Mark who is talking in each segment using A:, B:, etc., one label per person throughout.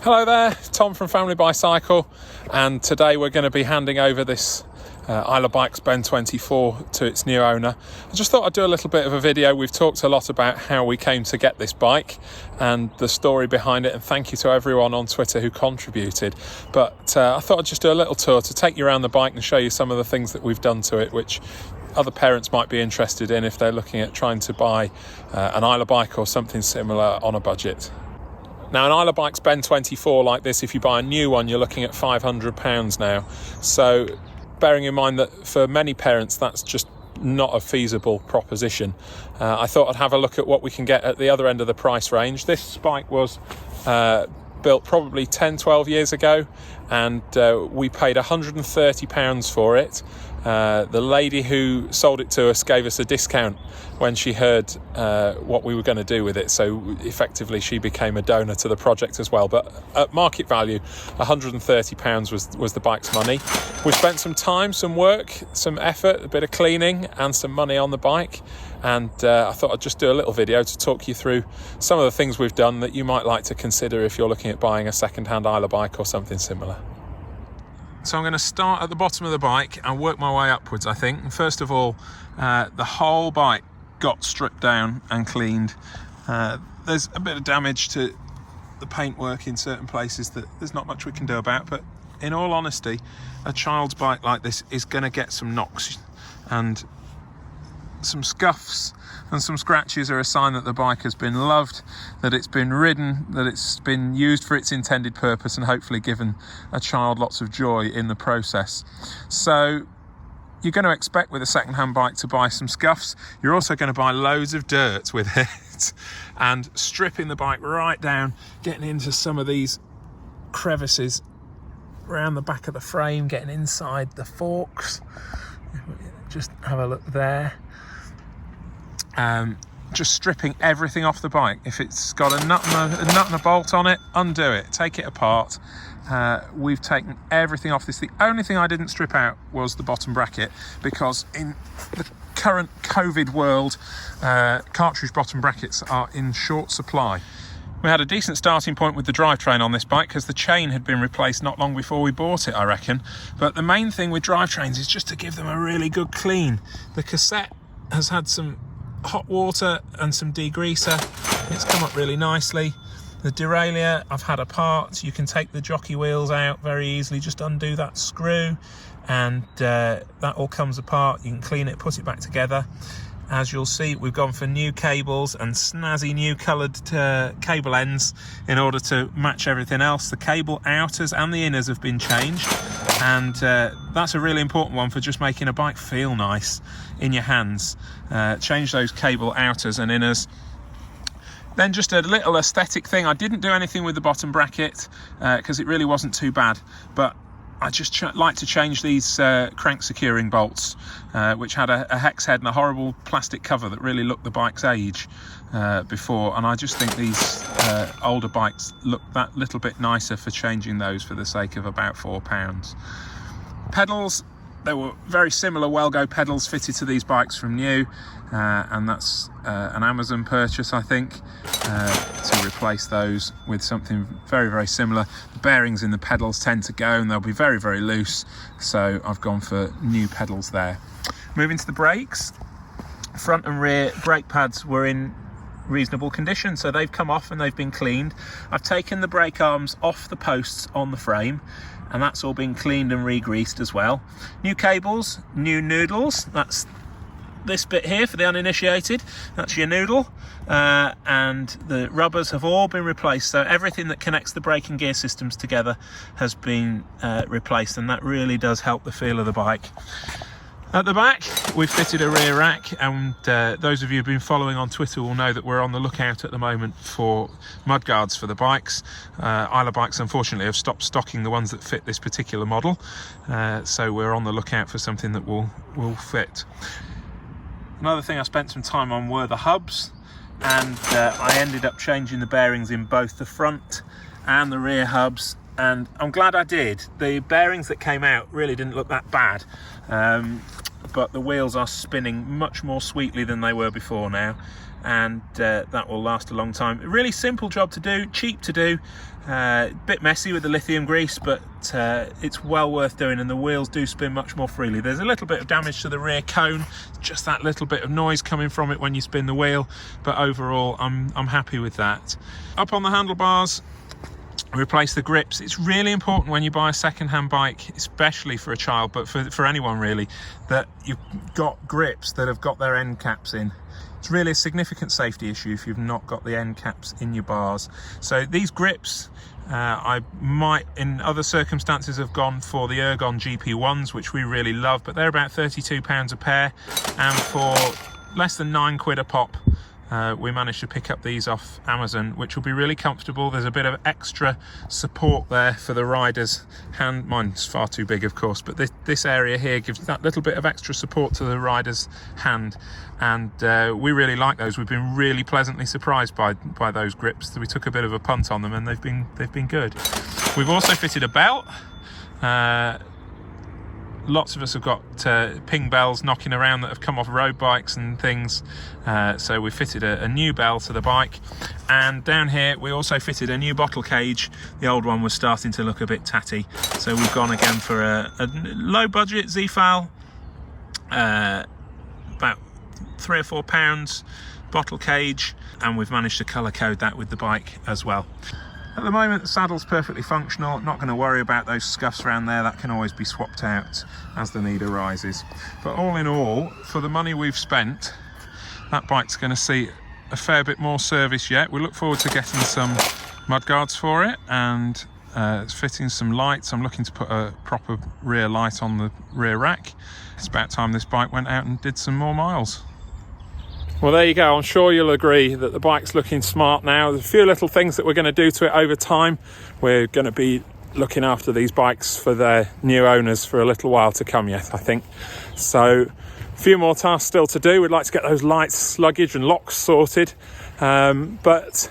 A: Hello there, Tom from Family Bicycle, and today we're going to be handing over this Islabikes Beinn 24 to its new owner. I just thought I'd do a little bit of a video. We've talked a lot about how we came to get this bike and the story behind it, and thank you to everyone on Twitter who contributed. But I thought I'd just do a little tour to take you around the bike and show you some of the things that we've done to it, which other parents might be interested in if they're looking at trying to buy an Islabike or something similar on a budget. Now, an Islabikes Beinn 24 like this, if you buy a new one, you're looking at £500 now. So bearing in mind that for many parents, that's just not a feasible proposition. I thought I'd have a look at what we can get at the other end of the price range. This bike was built probably 10-12 years ago, and we paid £130 for it. The lady who sold it to us gave us a discount when she heard what we were going to do with it, so effectively she became a donor to the project as well. But at market value, £130 was the bike's money. We spent some time, some work, some effort, a bit of cleaning and some money on the bike, and I thought I'd just do a little video to talk you through some of the things we've done that you might like to consider if you're looking at buying a second-hand Islabike or something similar. So I'm going to start at the bottom of the bike and work my way upwards, I think. First of all, the whole bike got stripped down and cleaned. There's a bit of damage to the paintwork in certain places that there's not much we can do about, but in all honesty, a child's bike like this is going to get some knocks, and some scuffs and some scratches are a sign that the bike has been loved, that it's been ridden, that it's been used for its intended purpose, and hopefully given a child lots of joy in the process. So you're going to expect with a second-hand bike to buy some scuffs. You're also going to buy loads of dirt with it and stripping the bike right down, getting into some of these crevices around the back of the frame, getting inside the forks. Just have a look there. Just stripping everything off the bike. If it's got a nut and a bolt on it, undo it, take it apart. We've taken everything off this. The only thing I didn't strip out was the bottom bracket, because in the current COVID world, cartridge bottom brackets are in short supply. We had a decent starting point with the drivetrain on this bike because the chain had been replaced not long before we bought it, I reckon. But the main thing with drivetrains is just to give them a really good clean. The cassette has had some hot water and some degreaser. It's come up really nicely. The derailleur I've had apart. You can take the jockey wheels out very easily, just undo that screw, and that all comes apart. You can clean it, put it back together. As you'll see, we've gone for new cables and snazzy new coloured cable ends in order to match everything else. The cable outers and the inners have been changed, and that's a really important one for just making a bike feel nice in your hands. Change those cable outers and inners. Then just a little aesthetic thing. I didn't do anything with the bottom bracket because it really wasn't too bad, but I just like to change these crank securing bolts, which had a hex head and a horrible plastic cover that really looked the bike's age before, and I just think these older bikes look that little bit nicer for changing those for the sake of about £4. Pedals, there were very similar Wellgo pedals fitted to these bikes from new, and that's an Amazon purchase, I think, to replace those with something very, very similar. The bearings in the pedals tend to go and they'll be very, very loose, so I've gone for new pedals there. Moving to the brakes, front and rear brake pads were in reasonable condition, so they've come off and they've been cleaned. I've taken the brake arms off the posts on the frame, and that's all been cleaned and re-greased as well. New cables, new noodles. That's this bit here for the uninitiated. That's your noodle, and the rubbers have all been replaced, so everything that connects the brake and gear systems together has been replaced, and that really does help the feel of the bike. At the back, we've fitted a rear rack, and those of you who've been following on Twitter will know that we're on the lookout at the moment for mudguards for the bikes. Islabikes, unfortunately, have stopped stocking the ones that fit this particular model, so we're on the lookout for something that will fit. Another thing I spent some time on were the hubs, and I ended up changing the bearings in both the front and the rear hubs, and I'm glad I did. The bearings that came out really didn't look that bad, but the wheels are spinning much more sweetly than they were before now, and that will last a long time. A really simple job to do, cheap to do, a bit messy with the lithium grease, but it's well worth doing, and the wheels do spin much more freely. There's a little bit of damage to the rear cone, just that little bit of noise coming from it when you spin the wheel, but overall I'm happy with that. Up on the handlebars, replace the grips. It's really important when you buy a second-hand bike, especially for a child, but for anyone really, that you've got grips that have got their end caps in. It's really a significant safety issue if you've not got the end caps in your bars. So these grips, I might in other circumstances have gone for the Ergon GP1s, which we really love, but they're about £32 a pair, and for less than £9 a pop, we managed to pick up these off Amazon, which will be really comfortable. There's a bit of extra support there for the rider's hand. Mine's far too big, of course, but this area here gives that little bit of extra support to the rider's hand, and we really like those. We've been really pleasantly surprised by those grips. We took a bit of a punt on them, and they've been good. We've also fitted a belt. Lots of us have got ping bells knocking around that have come off road bikes and things, so we fitted a new bell to the bike. And down here we also fitted a new bottle cage. The old one was starting to look a bit tatty, so we've gone again for a low budget Z-File, about £3 or £4 bottle cage, and we've managed to colour code that with the bike as well. At the moment the saddle's perfectly functional, not going to worry about those scuffs around there. That can always be swapped out as the need arises. But all in all, for the money we've spent, that bike's going to see a fair bit more service yet. We look forward to getting some mudguards for it, and fitting some lights. I'm looking to put a proper rear light on the rear rack. It's about time this bike went out and did some more miles. Well, there you go. I'm sure you'll agree that the bike's looking smart now. There's a few little things that we're going to do to it over time. We're going to be looking after these bikes for their new owners for a little while to come yet, I think. So a few more tasks still to do. We'd like to get those lights, luggage and locks sorted. But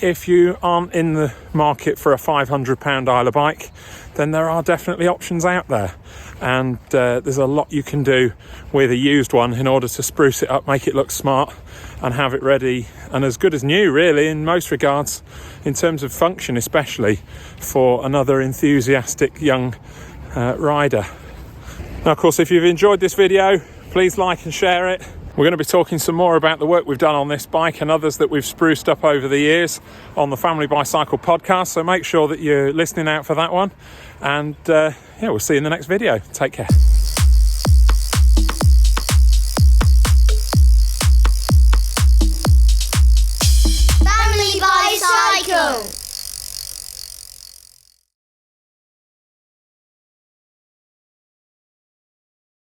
A: if you aren't in the market for a £500 Isla bike, then there are definitely options out there. And there's a lot you can do with a used one in order to spruce it up, make it look smart, and have it ready and as good as new, really, in most regards, in terms of function, especially for another enthusiastic young rider. Now, of course, if you've enjoyed this video, please like and share it. We're going to be talking some more about the work we've done on this bike and others that we've spruced up over the years on the Family Bicycle podcast, so make sure that you're listening out for that one. And yeah, we'll see you in the next video. Take care.